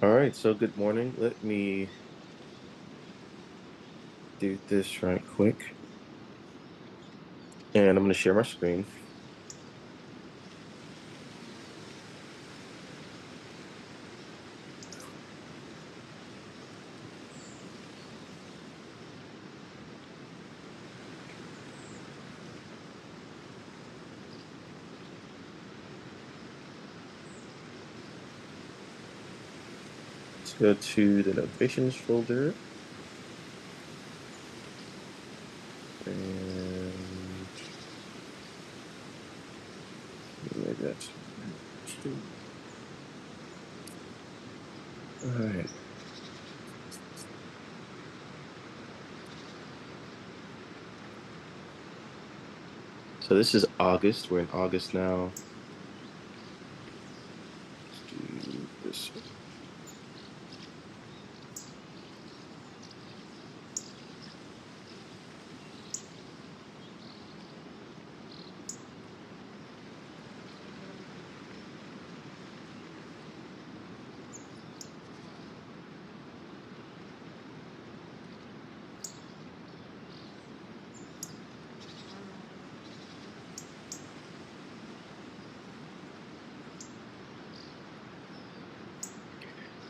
All right, so good morning. Let me do this right quick. And I'm going to share my screen. Let's go to the notifications folder. And maybe that's two. All right. So this is August. We're in August now. Let's do this.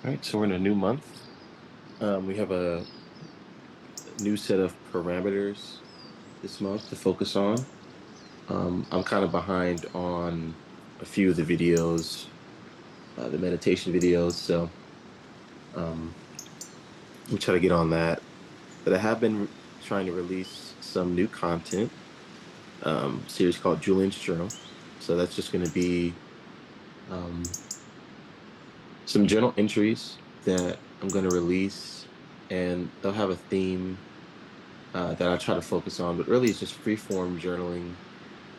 All right, so we're in a new month. We have a new set of parameters this month to focus on. I'm kind of behind on a few of the videos, the meditation videos, so um, we'll try to get on that. But I have been trying to release some new content, series called Julian's Journal. So that's just going to be um, some journal entries that I'm going to release, and they'll have a theme that I try to focus on. But really, it's just free form journaling,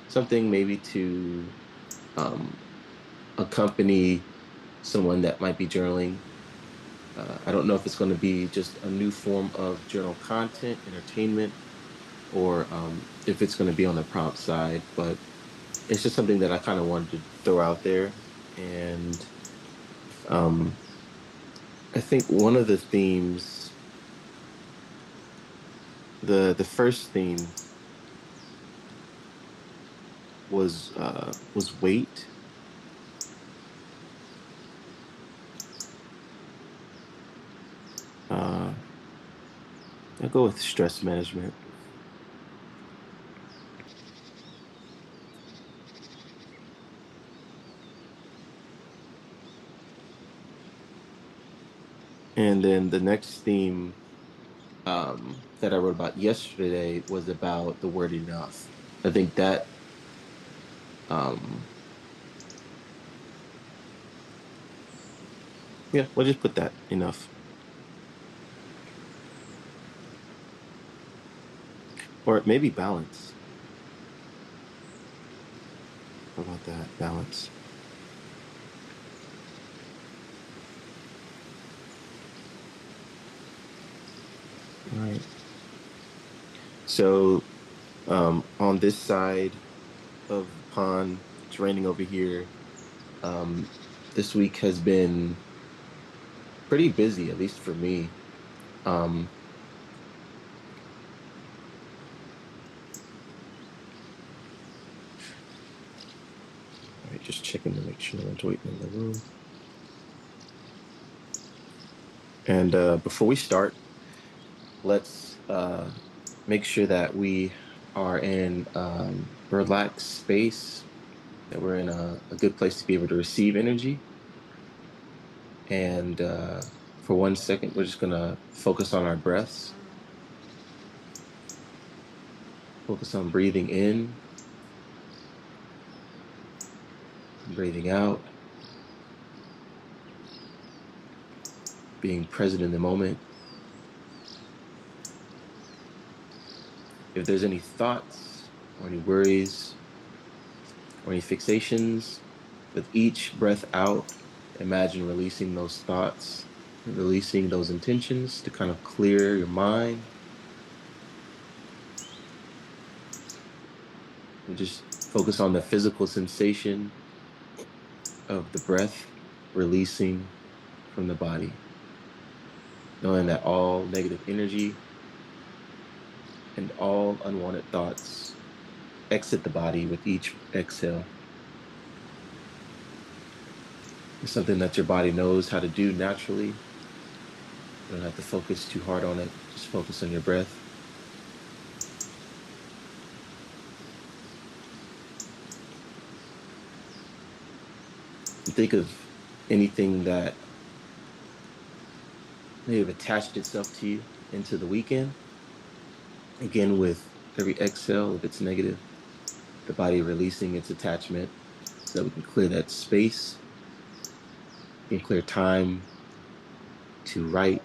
something maybe to um, accompany someone that might be journaling. I don't know if it's going to be just a new form of journal content, entertainment, or if it's going to be on the prompt side, but it's just something that I kind of wanted to throw out there. And um, I think one of the themes, the first theme was weight. Uh, I'll go with stress management. And then the next theme that I wrote about yesterday was about the word enough. I think that um, yeah, we'll just put that enough. Or maybe balance. How about that? Balance. All right. So on this side of the pond, it's raining over here. Um, this week has been pretty busy, at least for me. Um, all right, just checking to make sure no one's waiting in the room. And before we start, let's make sure that we are in a relaxed space, that we're in a good place to be able to receive energy. And for 1 second, we're just going to focus on our breaths, focus on breathing in, breathing out, being present in the moment. If there's any thoughts or any worries or any fixations, with each breath out, imagine releasing those thoughts, releasing those intentions to kind of clear your mind and just focus on the physical sensation of the breath releasing from the body, knowing that all negative energy and all unwanted thoughts exit the body with each exhale. It's something that your body knows how to do naturally. You don't have to focus too hard on it. Just focus on your breath. And think of anything that may have attached itself to you into the weekend. Again, with every exhale, if it's negative, the body releasing its attachment so that we can clear that space, we can clear time to write.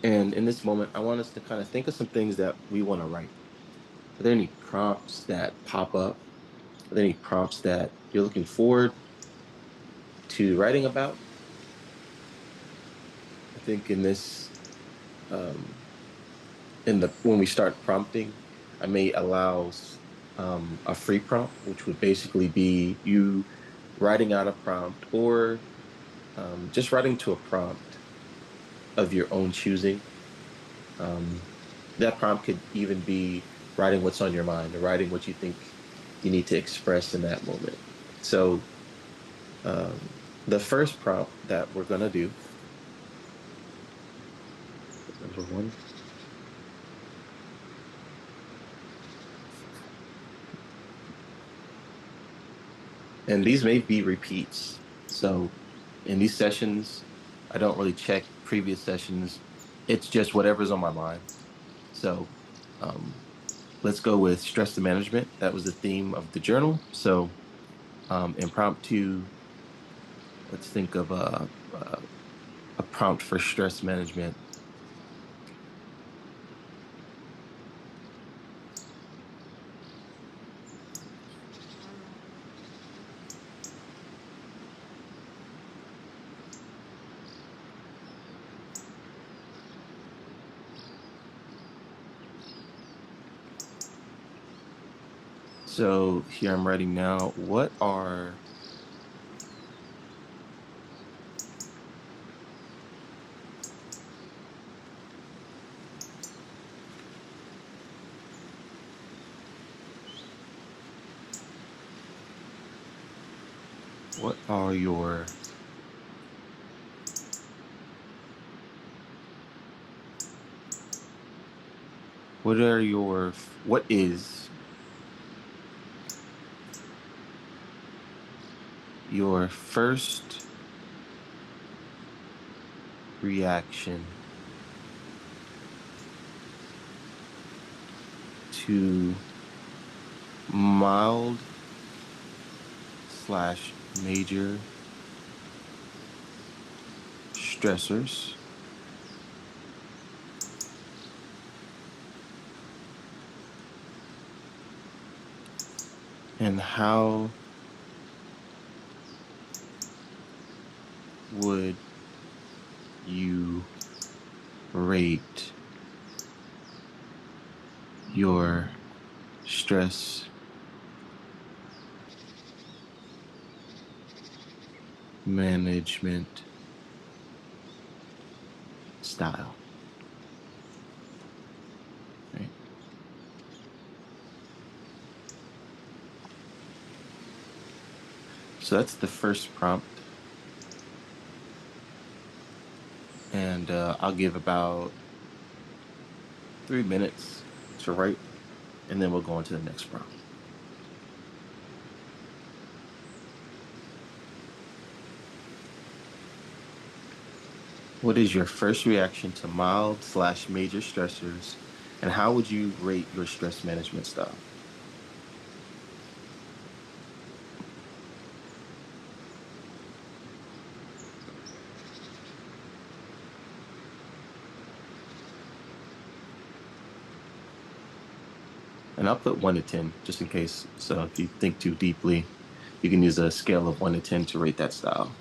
And in this moment, I want us to kind of think of some things that we want to write. Are there any prompts that pop up? Are there any prompts that you're looking forward to writing about? I think in this, um, in the when we start prompting, I may allow a free prompt, which would basically be you writing out a prompt or just writing to a prompt of your own choosing. Um, that prompt could even be writing what's on your mind or writing what you think you need to express in that moment. So the first prompt that we're going to do, number one, and these may be repeats. So in these sessions, I don't really check previous sessions. It's just whatever's on my mind. So um, let's go with stress management. That was the theme of the journal. So impromptu, let's think of a prompt for stress management. So here I'm writing now, what are your what is your first reaction to mild slash major stressors, and how would you rate your stress management style? Right. So that's the first prompt. And I'll give about 3 minutes to write, and then we'll go on to the next prompt. What is your first reaction to mild slash major stressors, and how would you rate your stress management style? And I'll put 1 to 10 just in case. So if you think too deeply, you can use a scale of 1 to 10 to rate that style.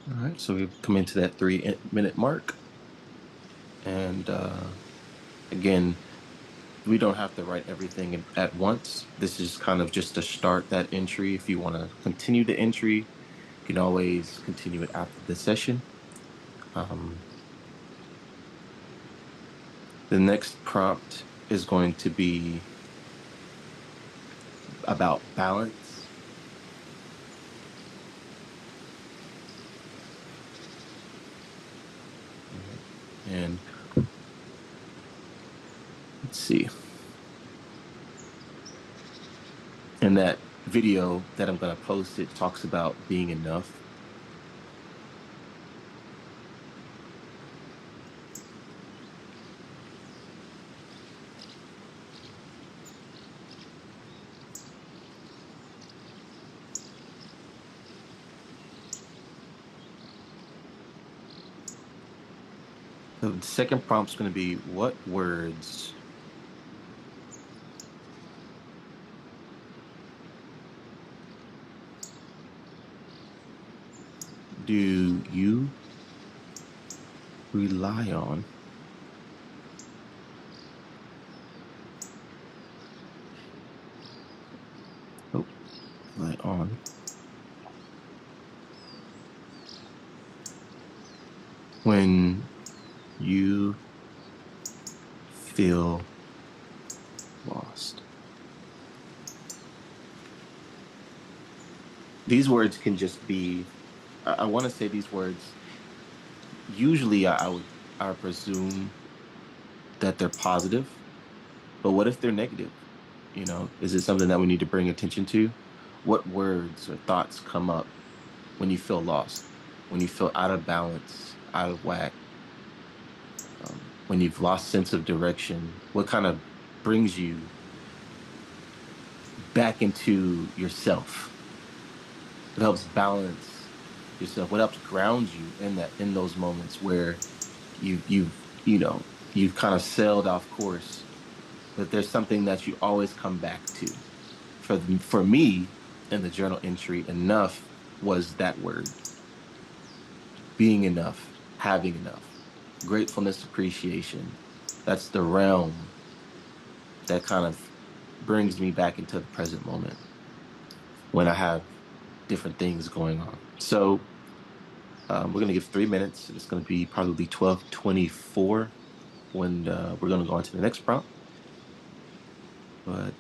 All right, so we've come into that 3 minute mark. And again, we don't have to write everything at once. This is kind of just to start that entry. If you want to continue the entry, you can always continue it after the session. Um, the next prompt is going to be about balance. All right. And let's see. In that video that I'm going to post, it talks about being enough. The second prompt is going to be what words do you rely on? Oh, rely on when you feel lost. These words can just be, I want to say these words, usually I presume that they're positive, but what if they're negative? You know, is it something that we need to bring attention to? What words or thoughts come up when you feel lost, when you feel out of balance, out of whack, when you've lost sense of direction? What kind of brings you back into yourself? What helps balance yourself? What helps ground you in those moments where you've kind of sailed off course, but there's something that you always come back to. For me, in the journal entry, enough was that word, being enough, having enough, gratefulness, appreciation. That's the realm that kind of brings me back into the present moment when I have different things going on. So we're going to give 3 minutes. It's going to be probably 12:24 when we're going to go on to the next prompt. But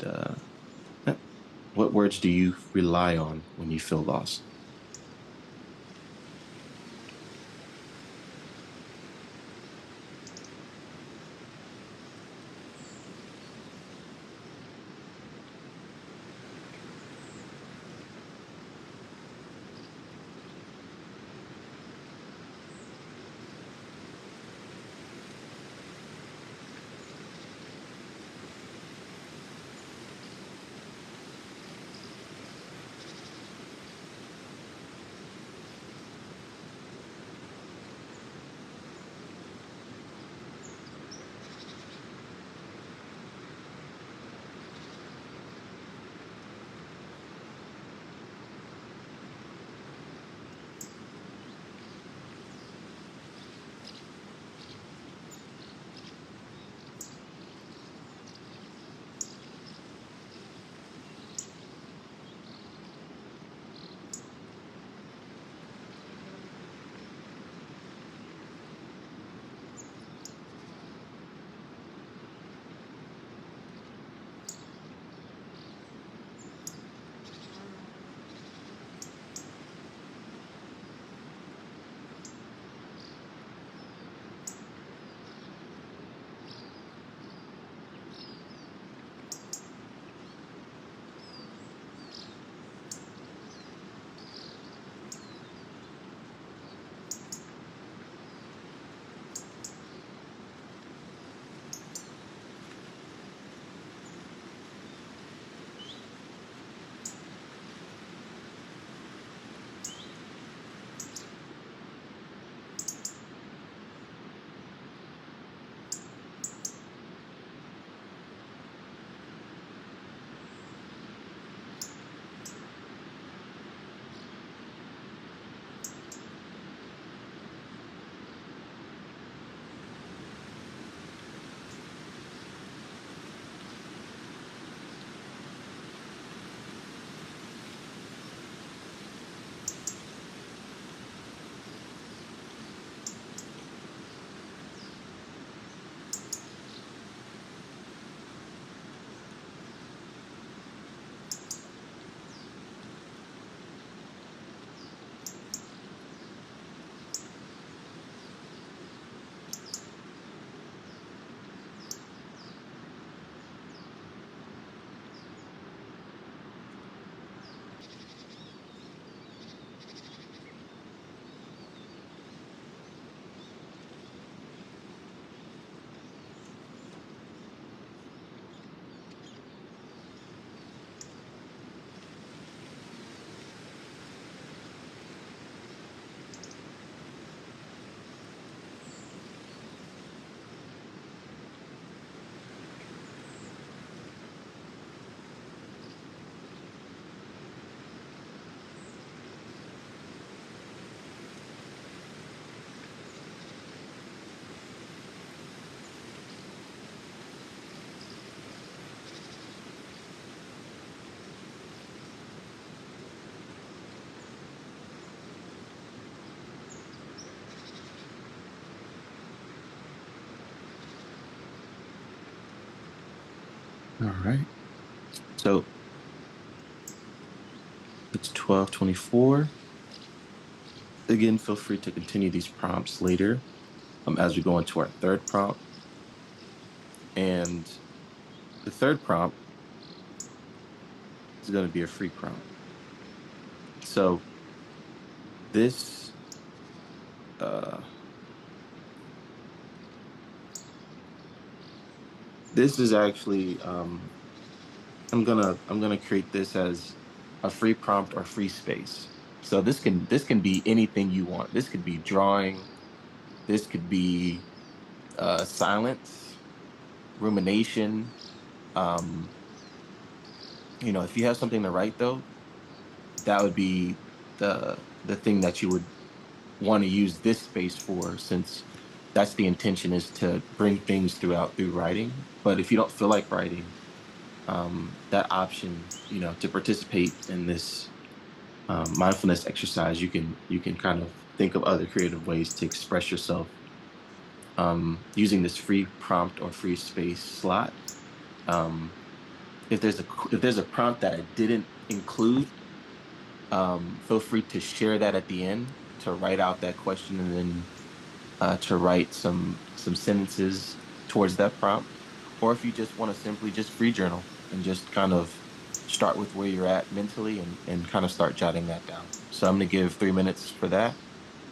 uh, yeah. What words do you rely on when you feel lost? All right. So it's 12:24. Again, feel free to continue these prompts later as we go into our third prompt. And the third prompt is going to be a free prompt. So this uh, this is actually I'm gonna create this as a free prompt or free space. So this can be anything you want. This could be drawing. This could be silence, rumination. Um, if you have something to write though, that would be the thing that you would want to use this space for, since that's the intention, is to bring things throughout through writing. But if you don't feel like writing, that option, to participate in this mindfulness exercise, you can kind of think of other creative ways to express yourself using this free prompt or free space slot. Um, if there's a prompt that I didn't include, feel free to share that at the end, to write out that question, and then to write some sentences towards that prompt. Or if you just want to simply just free journal and just kind of start with where you're at mentally, and kind of start jotting that down. So I'm going to give 3 minutes for that,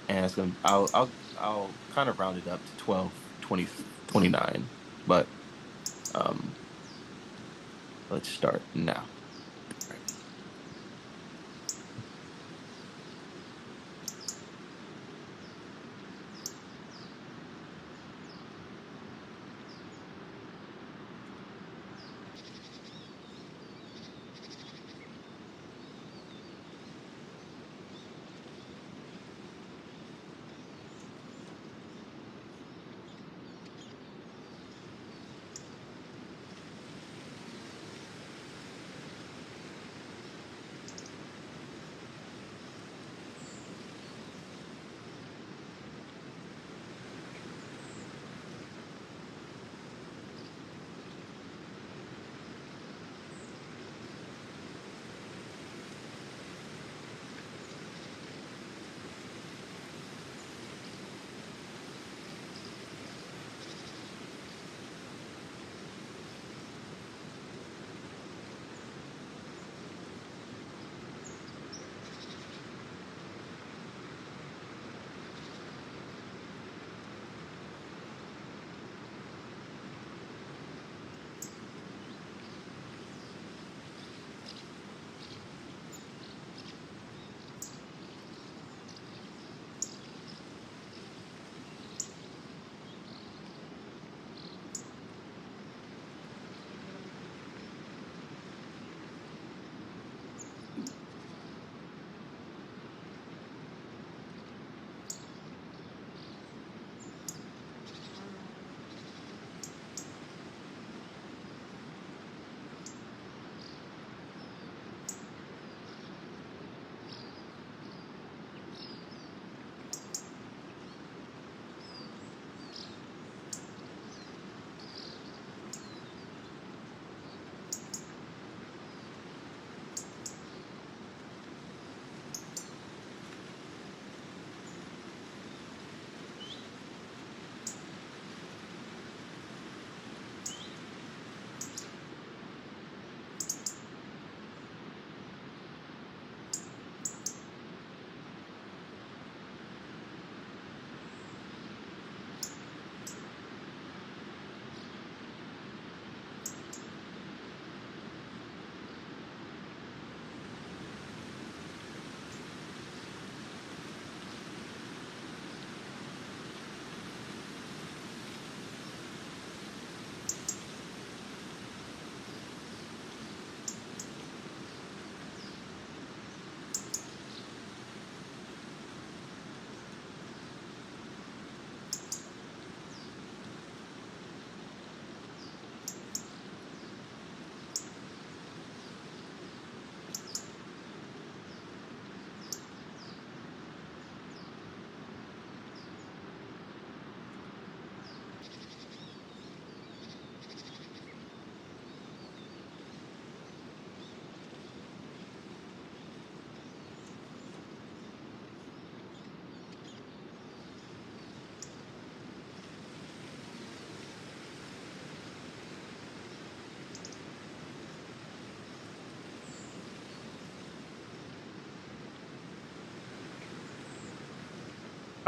and I'll kind of round it up to 12:29, but um, let's start now. Right.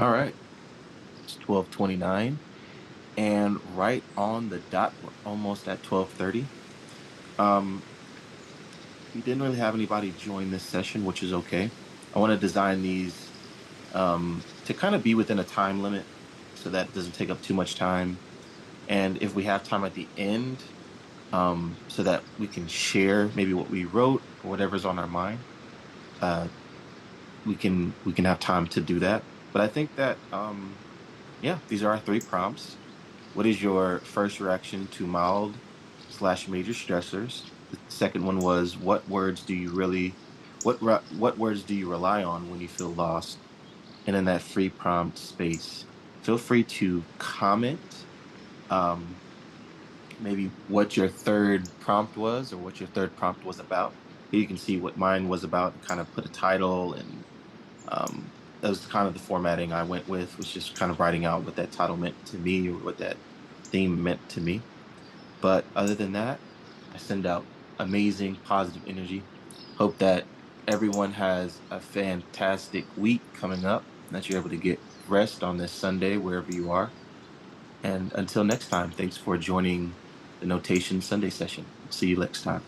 All right. It's 12:29 and right on the dot, we're almost at 12:30. Um, we didn't really have anybody join this session, which is okay. I want to design these to kind of be within a time limit so that it doesn't take up too much time. And if we have time at the end, so that we can share maybe what we wrote or whatever's on our mind, uh, we can have time to do that. But I think that yeah, these are our three prompts. What is your first reaction to mild/major stressors? The second one was what words do you rely on when you feel lost? And in that free prompt space, feel free to comment um, maybe what your third prompt was or what your third prompt was about. Here you can see what mine was about and kind of put a title and um, that was kind of the formatting I went with, was just kind of writing out what that title meant to me or what that theme meant to me. But other than that, I send out amazing positive energy. Hope that everyone has a fantastic week coming up, that you're able to get rest on this Sunday, wherever you are. And until next time, thanks for joining the Notation Sunday session. See you next time.